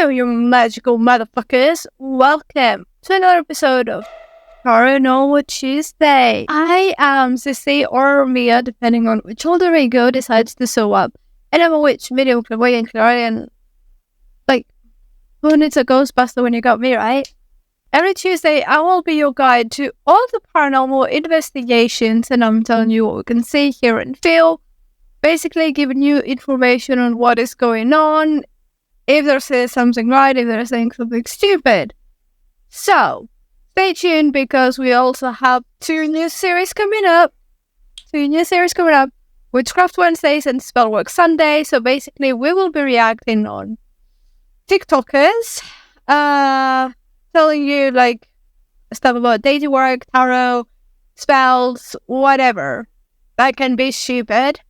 Hello, you magical motherfuckers. Welcome to another episode of Paranormal Tuesday. I am Sissy or Mia, depending on which alter ego decides to show up. And I'm a witch, medium, clairvoyant, clarion. Like, who needs a ghostbuster when you got me, right? Every Tuesday, I will be your guide to all the paranormal investigations, and I'm telling you what we can see, hear, and feel. Basically, giving you information on what is going on, if they're saying something right, if they're saying something stupid. So, stay tuned because we also have two new series coming up. Witchcraft Wednesdays and Spellwork Sunday. So basically, we will be reacting on TikTokers, telling you like stuff about deity work, tarot, spells, whatever. That can be stupid.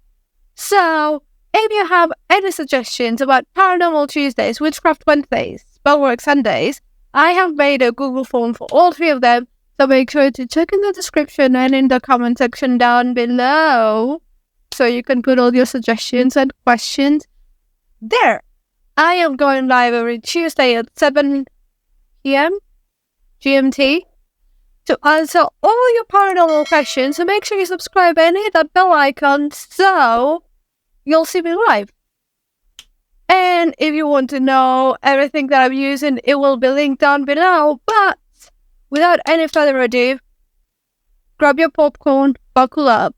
So, if you have any suggestions about Paranormal Tuesdays, Witchcraft Wednesdays, Spellwork Sundays, I have made a Google form for all three of them, so make sure to check in the description and in the comment section down below, so you can put all your suggestions and questions there. I am going live every Tuesday at 7 p.m. GMT to answer all your paranormal questions, so make sure you subscribe and hit that bell icon so you'll see me live. And if you want to know everything that I'm using, it will be linked down below. But without any further ado, grab your popcorn, buckle up,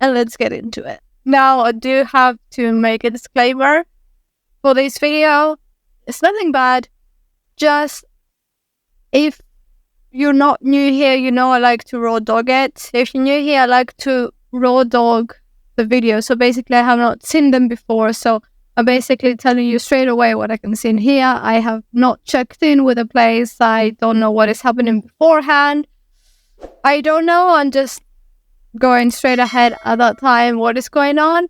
and let's get into it. Now, I do have to make a disclaimer for this video. It's nothing bad. Just if you're not new here, you know I like to raw dog it. If you're new here, I like to raw dog the video. So basically, I have not seen them before. So I'm basically telling you straight away what I can see in here. I have not checked in with the place. I don't know what is happening beforehand. I don't know. I'm just going straight ahead at that time what is going on.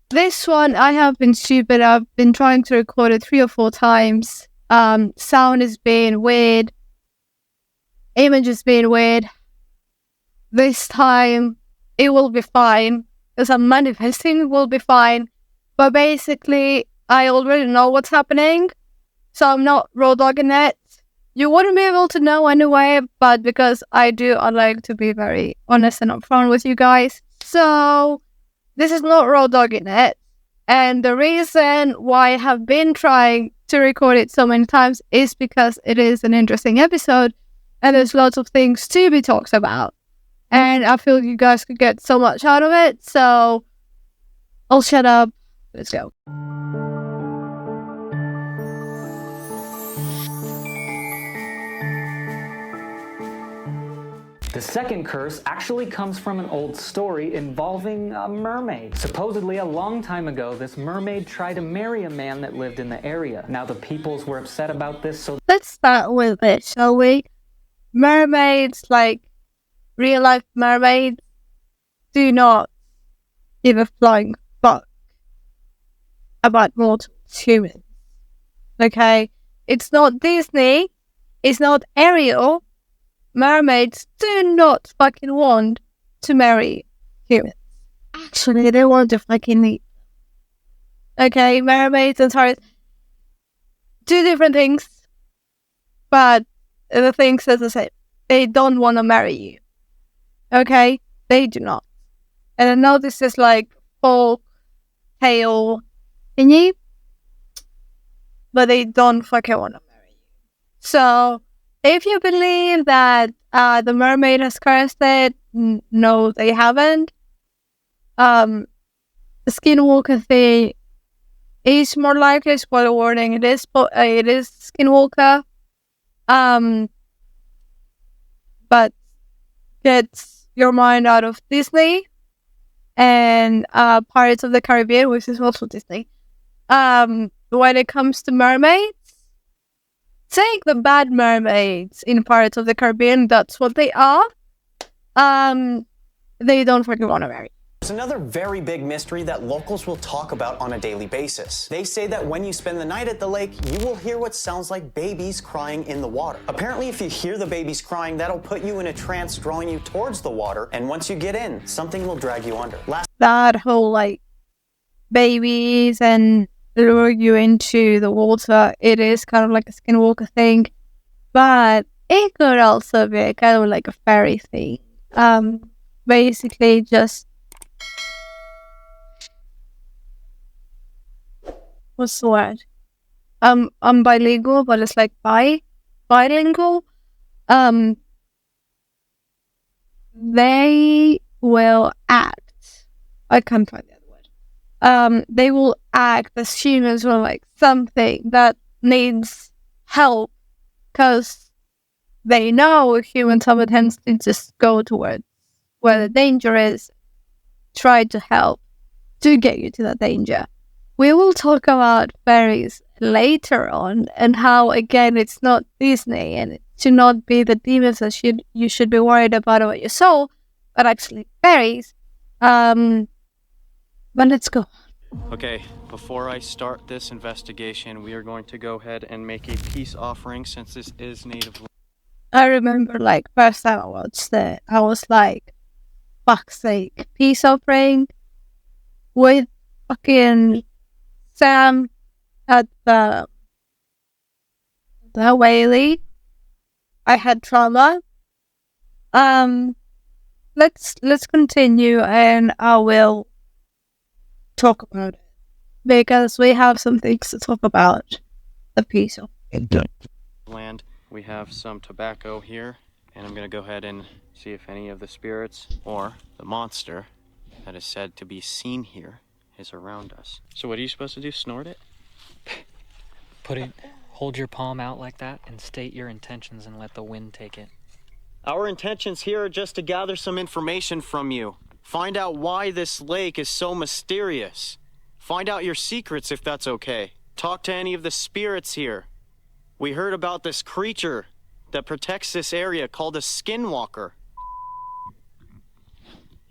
This one, I have been stupid. I've been trying to record it 3 or 4 times. Sound is being weird. Image is being weird. This time, it will be fine. Because I'm manifesting it will be fine. But basically, I already know what's happening. So I'm not raw dogging it. You wouldn't be able to know anyway. But because I like to be very honest and upfront with you guys. So this is not raw dogging it. And the reason why I have been trying to record it so many times is because it is an interesting episode. And there's lots of things to be talked about. And I feel you guys could get so much out of it. So I'll shut up. Let's go. The second curse actually comes from an old story involving a mermaid. Supposedly a long time ago, this mermaid tried to marry a man that lived in the area. Now the peoples were upset about this, so let's start with it, shall we? Mermaids, like real life mermaids, do not give a flying fuck about mortal humans. Okay? It's not Disney. It's not Ariel. Mermaids do not fucking want to marry humans. Actually, they want to fucking eat. Okay? Mermaids and sailors, 2 different things. But the things, as I said, they don't want to marry you. Okay? They do not. And I know this is like folk tale thingy, but they don't fucking want to marry you. So, if you believe that the mermaid has cursed it, no, they haven't. The Skinwalker thing is more likely, spoiler warning, it is Skinwalker. But get your mind out of Disney and Pirates of the Caribbean, which is also Disney. When it comes to mermaids, take the bad mermaids in Pirates of the Caribbean, that's what they are. They don't fucking want to marry. There's another very big mystery that locals will talk about on a daily basis. They say that when you spend the night at the lake, you will hear what sounds like babies crying in the water. Apparently, if you hear the babies crying, that'll put you in a trance, drawing you towards the water, and once you get in, something will drag you under. That whole, like, babies and lure you into the water. It is kind of like a skinwalker thing, but it could also be kind of like a fairy thing. Basically just, what's the word? I'm bilingual, but it's like bilingual. They will act. I can't find the other word. They will act as humans or like something that needs help, because they know humans have a tendency to just go towards where the danger is, try to help to get you to that danger. We will talk about fairies later on, and how, again, it's not Disney, and it should not be the demons that you should be worried about your soul, but actually fairies. But let's go. Okay, before I start this investigation, we are going to go ahead and make a peace offering, since this is native land. I remember, like, first time I watched it, I was like, fuck's sake, peace offering with fucking Sam at the whaley. I had trauma. Let's continue, and I will talk about it, because we have some things to talk about. The piece of Land. We have some tobacco here, and I'm gonna go ahead and see if any of the spirits or the monster that is said to be seen here is around us. So what are you supposed to do? Snort it? Hold your palm out like that and state your intentions and let the wind take it. Our intentions here are just to gather some information from you. Find out why this lake is so mysterious. Find out your secrets, if that's okay. Talk to any of the spirits here. We heard about this creature that protects this area called a skinwalker.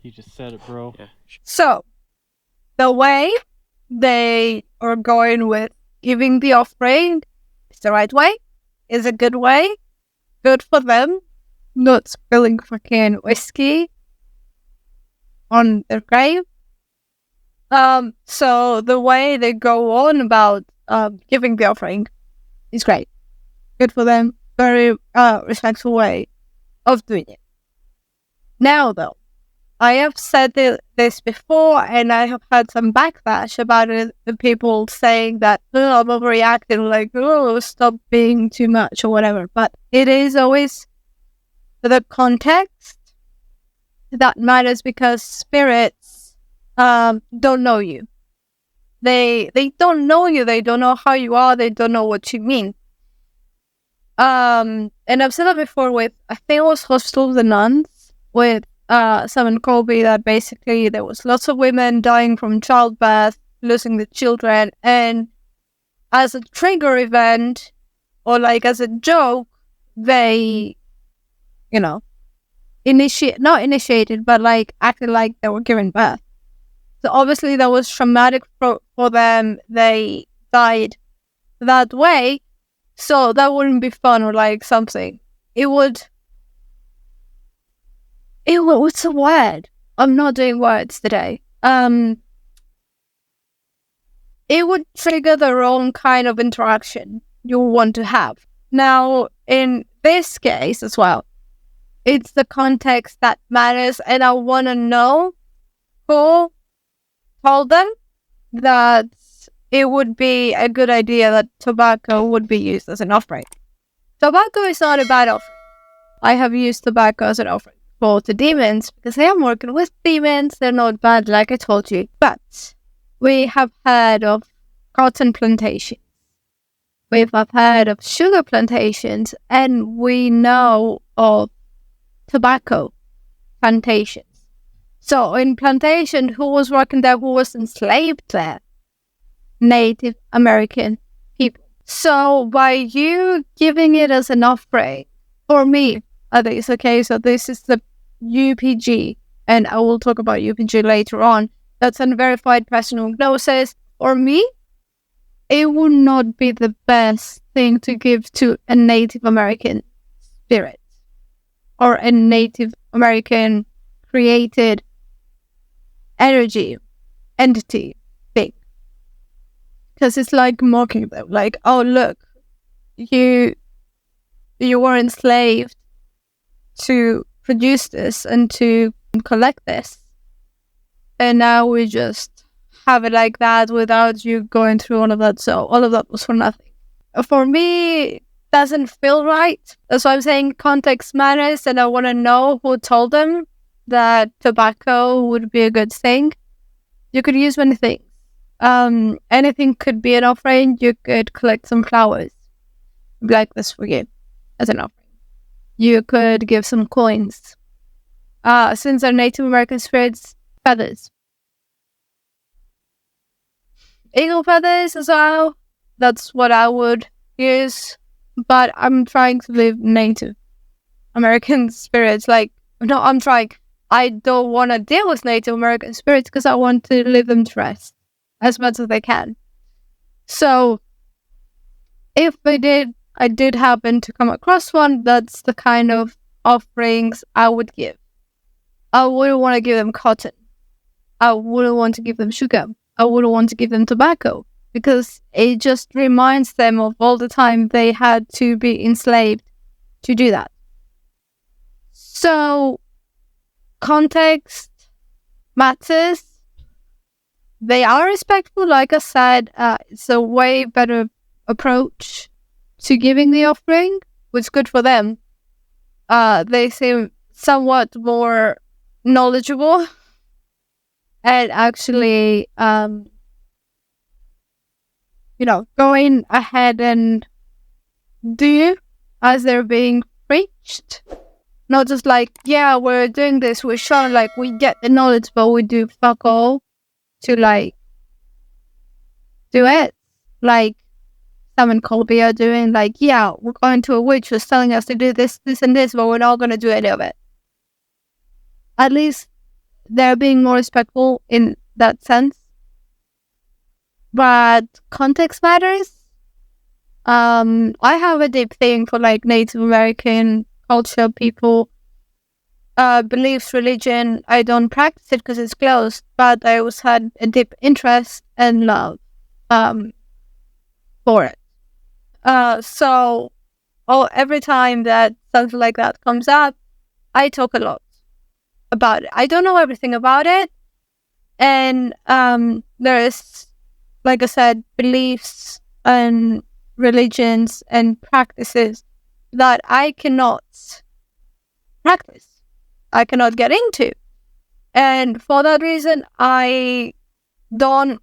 You just said it, bro. Yeah. So, the way they are going with giving the offering is the right way, is a good way, good for them, not spilling fucking whiskey on their grave. So the way they go on about giving the offering is great. Good for them. Very respectful way of doing it. Now though, I have said this before, and I have had some backlash about it. The people saying that, oh, I'm overreacting, like, oh, stop being too much or whatever. But it is always the context that matters, because spirits don't know you. They don't know you. They don't know how you are. They don't know what you mean. And I've said that before with, I think it was Hospital of the Nuns, with Sam and Colby, that basically there was lots of women dying from childbirth, losing the children, and as a trigger event, or like as a joke, they, not initiated, but like acted like they were giving birth. So obviously that was traumatic for them. They died that way, so that wouldn't be fun or like something. What's a word? I'm not doing words today. It would trigger the wrong kind of interaction you want to have. Now, in this case as well, it's the context that matters, and I want to know who told them that it would be a good idea that tobacco would be used as an offering. Tobacco is not a bad offering. I have used tobacco as an offering to demons, because I am working with demons. They're not bad, like I told you. But we have heard of cotton plantations. We have heard of sugar plantations, and we know of tobacco plantations. So in plantation, who was working there? Who was enslaved there? Native American people. So by you giving it as an offering, for me, at least, okay, so this is the UPG, and I will talk about UPG later on. That's unverified personal gnosis. For me, it would not be the best thing to give to a Native American spirit or a Native American created entity thing. because it's like mocking them, like, oh look, you were enslaved to produce this and to collect this, and now we just have it like that without you going through all of that. So all of that was for nothing. For me, it doesn't feel right. That's why I'm saying context matters, and I want to know who told them that tobacco would be a good thing. You could use many things. Anything could be an offering. You could collect some flowers, like this for you, as an offering. You could give some coins. Since they're Native American spirits, feathers. Eagle feathers as well. That's what I would use. But I'm trying to live Native American spirits. Like, no, I'm trying. I don't want to deal with Native American spirits because I want to leave them to rest as much as I can. So, if I did happen to come across one, that's the kind of offerings I would give. I wouldn't want to give them cotton. I wouldn't want to give them sugar. I wouldn't want to give them tobacco, because it just reminds them of all the time they had to be enslaved to do that. So, context matters. They are respectful, like I said. It's a way better approach to giving the offering, which is good for them. They seem somewhat more knowledgeable and actually, going ahead and do as they're being preached. Not just like, yeah, we're doing this, we're showing like we get the knowledge, but we do fuck all to like do it. Like Sam and Colby are doing, like, yeah, we're going to a witch who's telling us to do this, this, and this, but we're not going to do any of it. At least they're being more respectful in that sense. But context matters. I have a deep thing for like Native American culture, people, beliefs, religion. I don't practice it because it's closed, but I always had a deep interest and love for it. So every time that something like that comes up, I talk a lot about it. I don't know everything about it, and there is, like I said, beliefs and religions and practices that I cannot practice. I cannot get into. And for that reason, I don't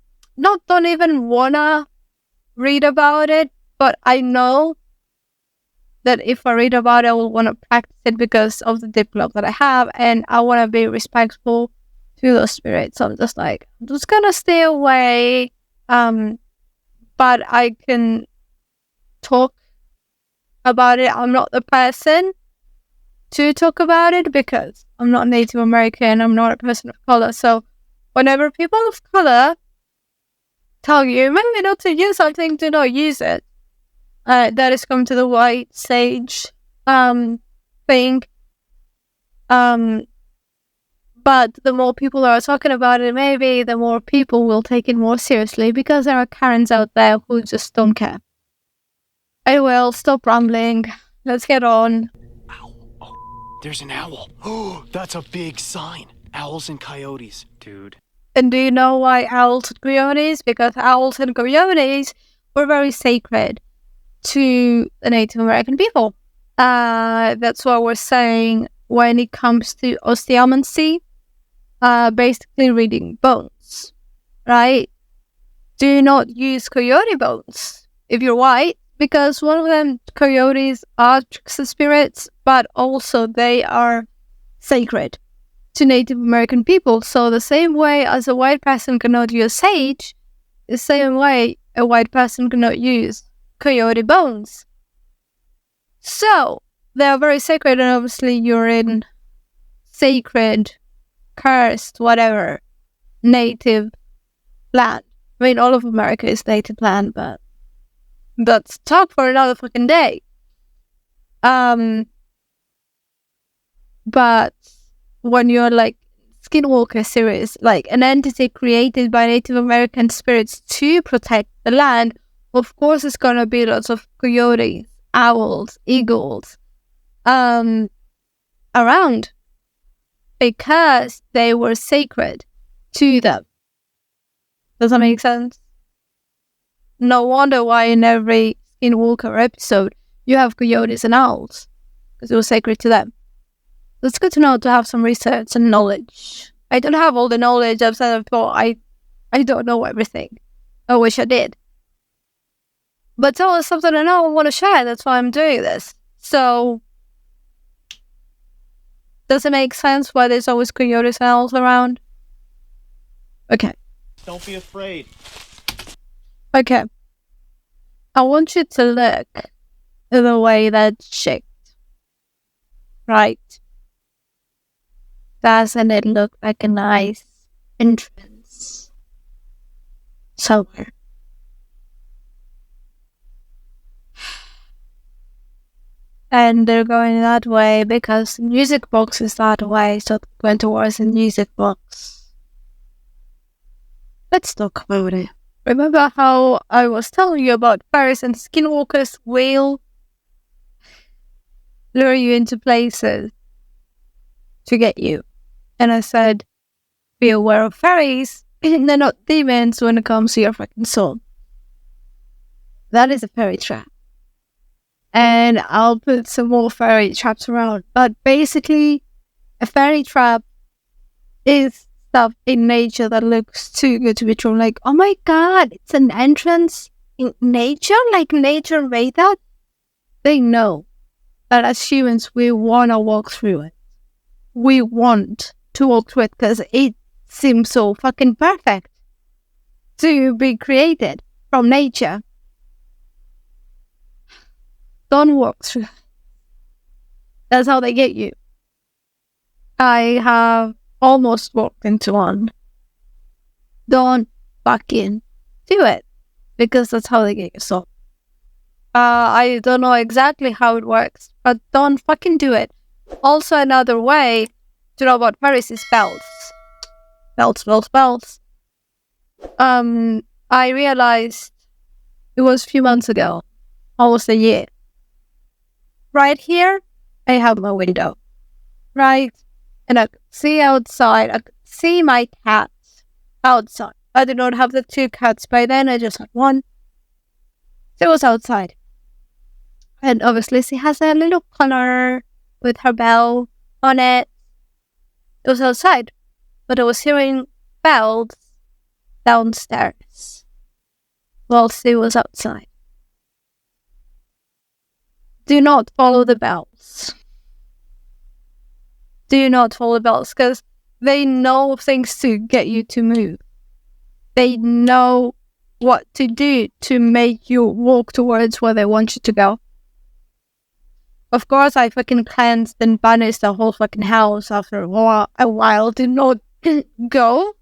even wanna read about it, but I know that if I read about it, I will want to practice it because of the deep love that I have, and I want to be respectful to those spirits. So I'm just gonna stay away. But I can talk about it. I'm not the person to talk about it because I'm not Native American. I'm not a person of color. So whenever people of color tell you maybe not to use something, do not use it. That is come to the 𝐻𝐸𝐳 thing. But the more people are talking about it, maybe the more people will take it more seriously, because there are Karens out there who just don't care. Anyway, stop rambling. Let's get on. Owl. Oh, there's an owl. Oh, that's a big sign. Owls and coyotes, dude. And do you know why owls and coyotes? Because owls and coyotes were very sacred to the Native American people. That's what we're saying when it comes to osteomancy, basically reading bones, right? Do not use coyote bones if you're white, because one of them, coyotes are trickster spirits, but also they are sacred to Native American people. So the same way as a white person cannot use sage, the same way a white person cannot use coyote bones. So they are very sacred, and obviously you're in sacred, cursed, whatever, native land. I mean, all of America is native land, but that's talk for another fucking day. But when you're like Skinwalker series, like an entity created by Native American spirits to protect the land, of course it's gonna be lots of coyotes, owls, eagles, around, because they were sacred to them. Does that make sense? No wonder why in every Skinwalker episode you have coyotes and owls, because it was sacred to them. It's good to know, to have some research and knowledge. I don't have all the knowledge. I've said before, I don't know everything. I wish I did. But it's always something I know I want to share. That's why I'm doing this. So, does it make sense why there's always coyotes and owls around? Okay. Don't be afraid. Okay. I want you to look at the way that's shaped. Right? Doesn't it look like a nice entrance somewhere? And they're going that way because the music box is that way, so they're going towards the music box. Let's talk about it. Remember how I was telling you about fairies and skinwalkers will lure you into places to get you? And I said, be aware of fairies. They're not demons when it comes to your fucking soul. That is a fairy trap. And I'll put some more fairy traps around. But basically, a fairy trap is stuff in nature that looks too good to be true. Like, oh my god, it's an entrance in nature? Like nature made that? They know that as humans, we want to walk through it. We want to walk through it because it seems so fucking perfect to be created from nature. Don't walk through it. That's how they get you. I have almost walked into one. Don't fucking do it, because that's how they get your soul. I don't know exactly how it works, but don't fucking do it. Also, another way to know about fairies is bells. Bells. I realized it was a few months ago, almost a year. Right here, I have my window, right? And I could see outside. I could see my cats outside. I did not have the 2 cats by then. I just had one. So it was outside. And obviously she has a little collar with her bell on it. It was outside. But I was hearing bells downstairs while she was outside. Do not follow the bells. Do not follow the bells, because they know things to get you to move. They know what to do to make you walk towards where they want you to go. Of course, I fucking cleansed and banished the whole fucking house after a while. Did not go.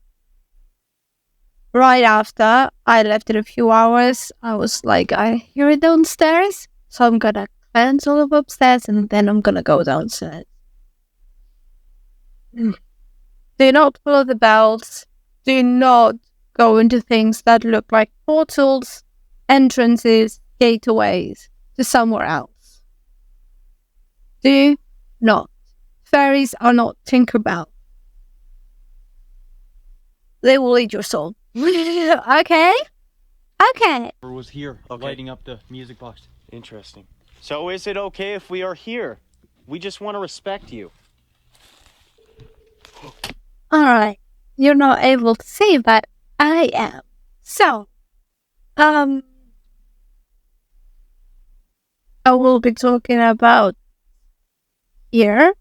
Right after, I left it a few hours. I was like, I hear it downstairs, so I'm gonna cleanse all of upstairs and then I'm gonna go downstairs. Do not follow the bells. Do not go into things that look like portals, entrances, gateways to somewhere else. Do not. Fairies are not Tinkerbell. They will eat your soul. Okay? Okay. Was here lighting up the music box. Interesting. So is it okay if we are here? We just want to respect you. Alright. You're not able to see, but I am. So, I will be talking about here.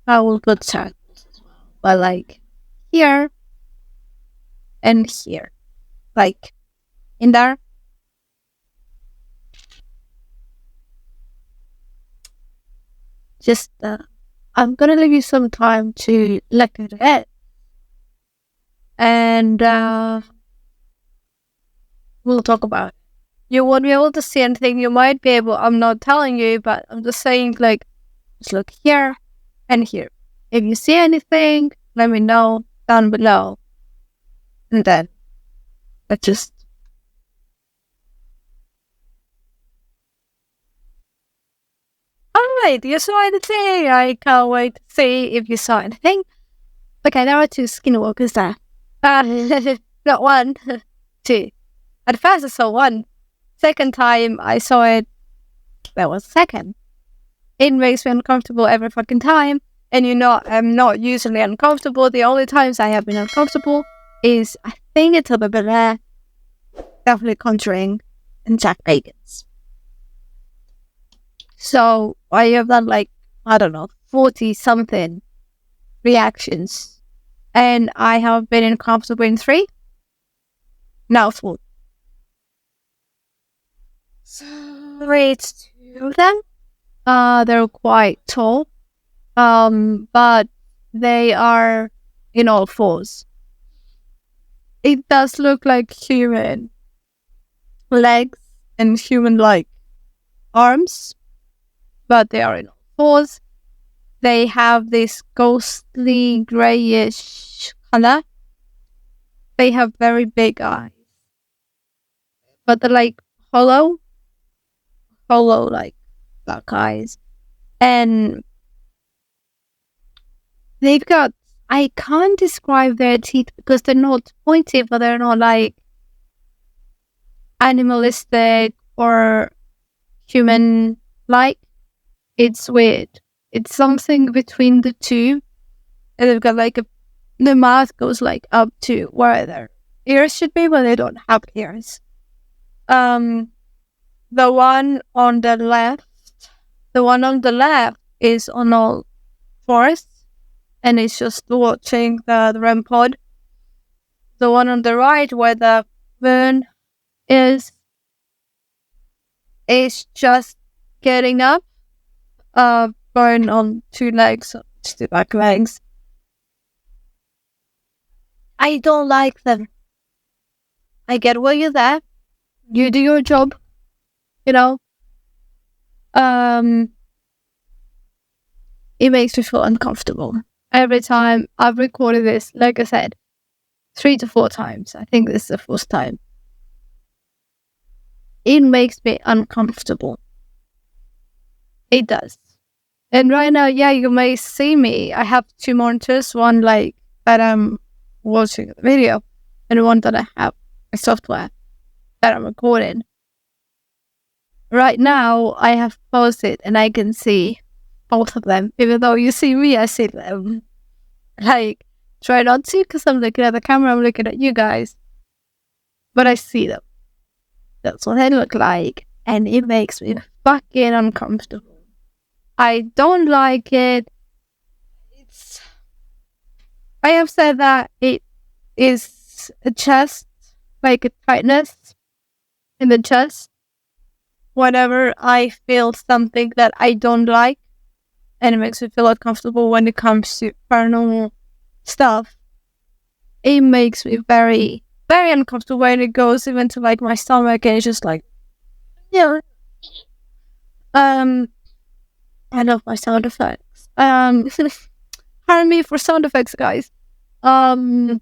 I will put circles as well. But like here and here. Like in there. Just, I'm gonna leave you some time to look at it. And, we'll talk about it. You won't be able to see anything. You might be able, I'm not telling you, but I'm just saying, like, just look here and here. If you see anything, let me know. down below. And then let's just... Alright, you saw anything? I can't wait to see if you saw anything. Okay, there are 2 skinwalkers there. Not 1, 2. At first I saw 1. Second time I saw it, there was a second. It makes me uncomfortable every fucking time. And I'm not usually uncomfortable. The only times I have been uncomfortable is, I think it's a bit rare. Definitely Conjuring and Jack Bacons. So I have done 40 something reactions. And I have been uncomfortable in 3. Now 4. So it's 2 of them. They're quite tall. But they are in all 4s. It does look like human legs and human-like arms, but they are in all 4s. They have this ghostly grayish color. They have very big eyes, but they're hollow like black eyes, and they've got, I can't describe their teeth because they're not pointy, but they're not animalistic or human-like. It's weird. It's something between the 2. And they've got the mouth goes up to where their ears should be, but they don't have ears. The one on the left is on all 4s. And it's just watching the REM pod. The one on the right, where the moon is just getting up, going on 2 legs, 2 back legs. I don't like them. I get why you're there. You do your job, It makes me feel uncomfortable. Every time I've recorded this, like I said, 3 to 4 times. I think this is the 4th time. It makes me uncomfortable. It does. And right now, yeah, you may see me. I have 2 monitors. One that I'm watching the video, and one that I have a software that I'm recording. Right now, I have paused it, and I can see both of them. Even though you see me, I see them. Try not to, because I'm looking at the camera, I'm looking at you guys. But I see them. That's what they look like. And it makes me fucking uncomfortable. I don't like it. I have said that it is a chest, a tightness in the chest. Whenever I feel something that I don't like, and it makes me feel uncomfortable when it comes to paranormal stuff, it makes me very, very uncomfortable when it goes even to my stomach, and it's just yeah. I love my sound effects. Hire me for sound effects, guys. Yeah,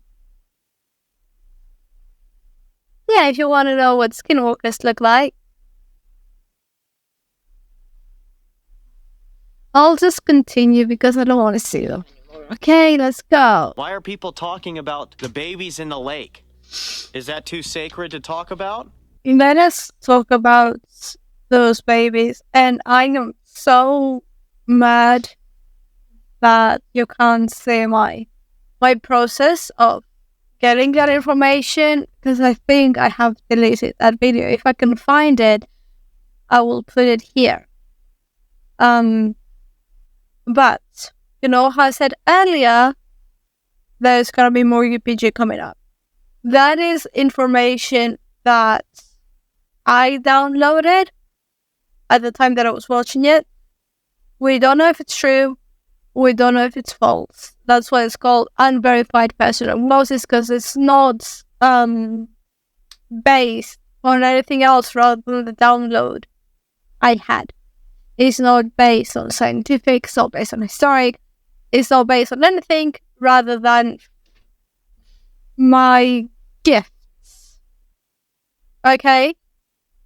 if you want to know what skinwalkers look like, I'll just continue because I don't want to see them anymore. Okay, let's go. Why are people talking about the babies in the lake? Is that too sacred to talk about? Let us talk about those babies. And I am so mad that you can't see my process of getting that information, because I think I have deleted that video. If I can find it, I will put it here. But, how I said earlier, there's gonna be more UPG coming up. That is information that I downloaded at the time that I was watching it. We don't know if it's true. We don't know if it's false. That's why it's called unverified personal hypnosis, because it's not based on anything else rather than the download I had. It's not based on scientific, it's not based on historic, it's not based on anything rather than my gifts. Okay?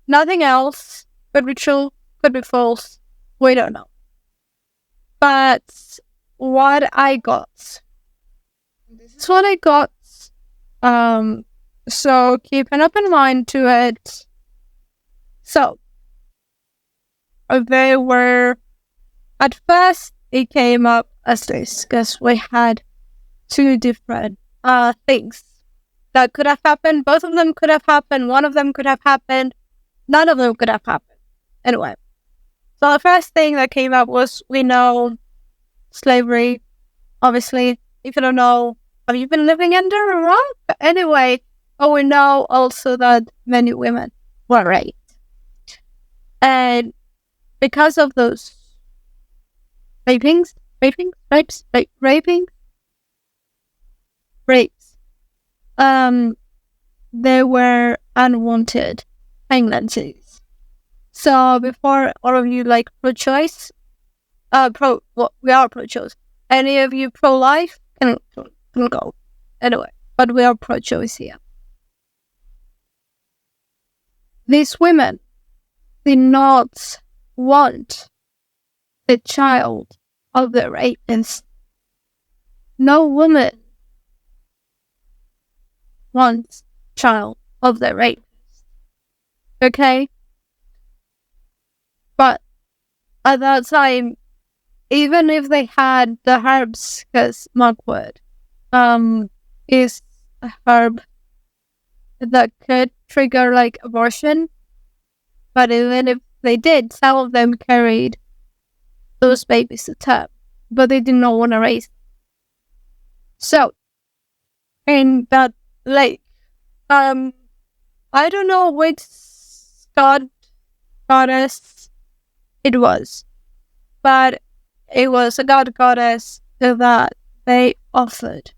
Nothing else. Could be true, could be false. We don't know. But what I got. This is what I got. So keep an open mind to it. So, they were, at first, it came up as this, because we had two different things that could have happened. Both of them could have happened. One of them could have happened. None of them could have happened. Anyway, so the first thing that came up was, we know slavery. Obviously, if you don't know, have you been living under a rock? But anyway, we know also that many women were raped. And because of those rapes, there were unwanted pregnancies. So before all of you like pro-choice, we are pro-choice. Any of you pro-life can go. Anyway, but we are pro-choice here. These women did not want the child of the rapist. No woman wants child of the rapist. Okay? But at that time, even if they had the herbs, because mugwort is a herb that could trigger like abortion, but even if they did, some of them carried those babies to term, but they did not want to raise them. So, in that lake, I don't know which goddess it was, but it was a goddess that they offered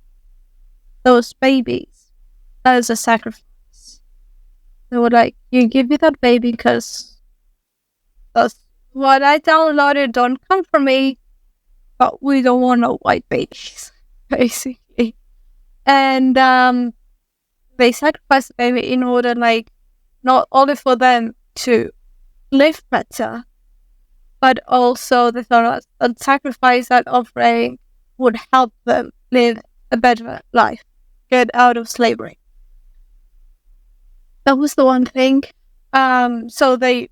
those babies as a sacrifice. They were like, you give me that baby because that's what I downloaded. Don't come for me, but we don't want no white babies, basically. And they sacrificed the baby in order, like, not only for them to live better, but also they thought that sacrifice, that offering, would help them live a better life, get out of slavery. That was the one thing. So they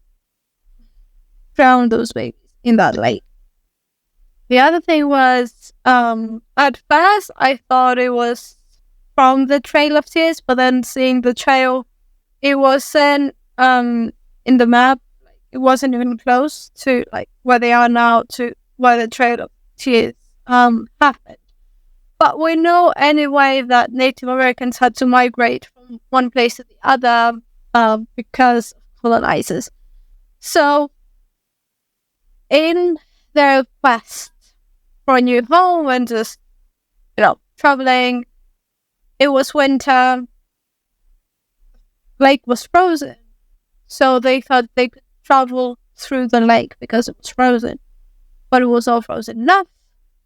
drowned those babies in that lake. The other thing was, at first I thought it was from the Trail of Tears, but then seeing the trail, it wasn't in the map. It wasn't even close to like where they are now to where the Trail of Tears happened. But we know anyway that Native Americans had to migrate from one place to the other because of colonizers. So, in their quest for a new home and just, traveling, it was winter, lake was frozen. So they thought they could travel through the lake because it was frozen. But it was all frozen enough,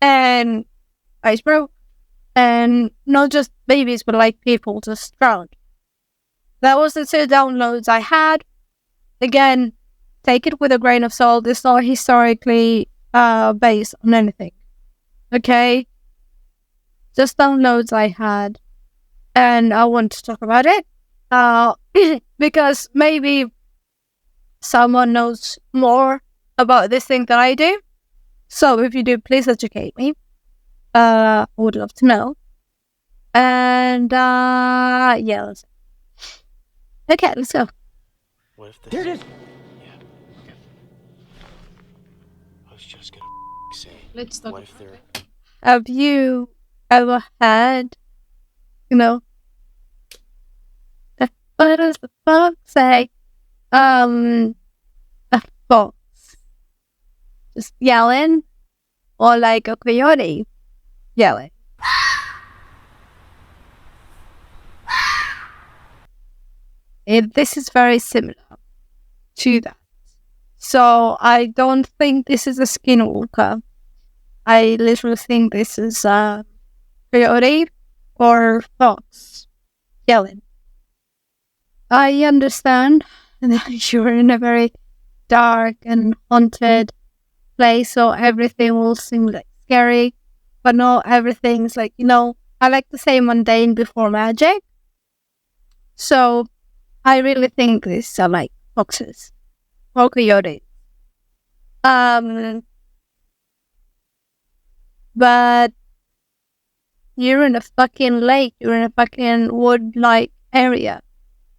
and ice broke. And not just babies, but like people just drowned. That was the two downloads I had. Again, take it with a grain of salt. It's not historically based on anything. Okay? Just downloads I had. And I want to talk about it. Because maybe someone knows more about this thing than I do. So if you do, please educate me. I would love to know. And yeah, let's go. What if this? Here it is. Yeah. Okay. I was just gonna say. Let's talk. What if they're? Have you ever had, what does the fuck say? A fox just yelling, or like a coyote yelling. This is very similar to that. So I don't think this is a skinwalker. I literally think this is a coyote or fox yelling. I understand that you're in a very dark and haunted place, so everything will seem like scary, but not everything's like, I like to say mundane before magic. So I really think these are like foxes or coyotes. But you're in a fucking lake, you're in a fucking wood-like area.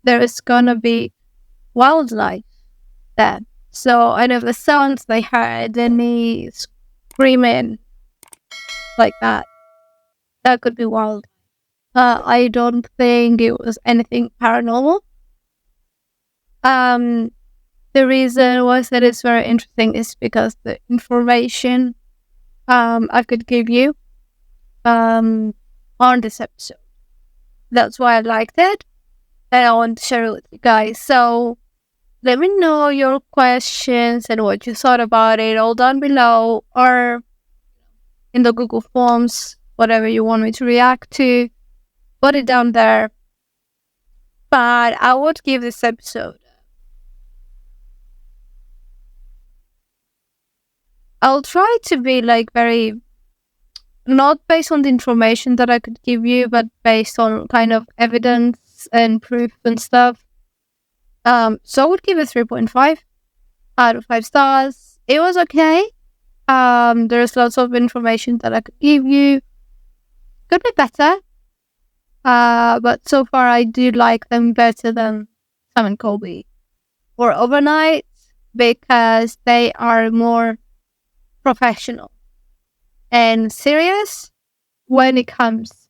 There is gonna be wildlife there. So I know the sounds they heard, any screaming like that could be wild. I don't think it was anything paranormal. The reason was that it's very interesting is because the information I could give you on this episode. That's why I liked it, and I want to share it with you guys. So let me know your questions and what you thought about it all down below, or in the Google Forms, whatever you want me to react to, put it down there. But I would give this episode, I'll try to be like very, not based on the information that I could give you, but based on kind of evidence and proof and stuff. So I would give it 3.5 out of 5 stars. It was okay. There's lots of information that I could give you. Could be better. But so far I do like them better than Sam and Colby or Overnight, because they are more professional and serious when it comes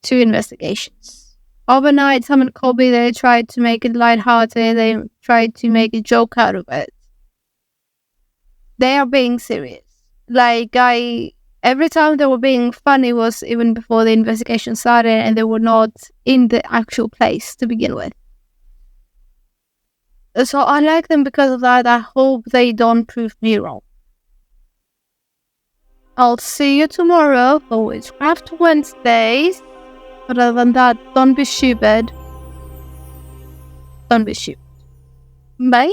to investigations. Overnight, Sam and Colby, they tried to make it lighthearted, they tried to make a joke out of it. They are being serious. Like, every time they were being funny was even before the investigation started, and they were not in the actual place to begin with. So I like them because of that. I hope they don't prove me wrong. I'll see you tomorrow for Witchcraft Wednesdays. But other than that, don't be stupid. Don't be stupid. Bye.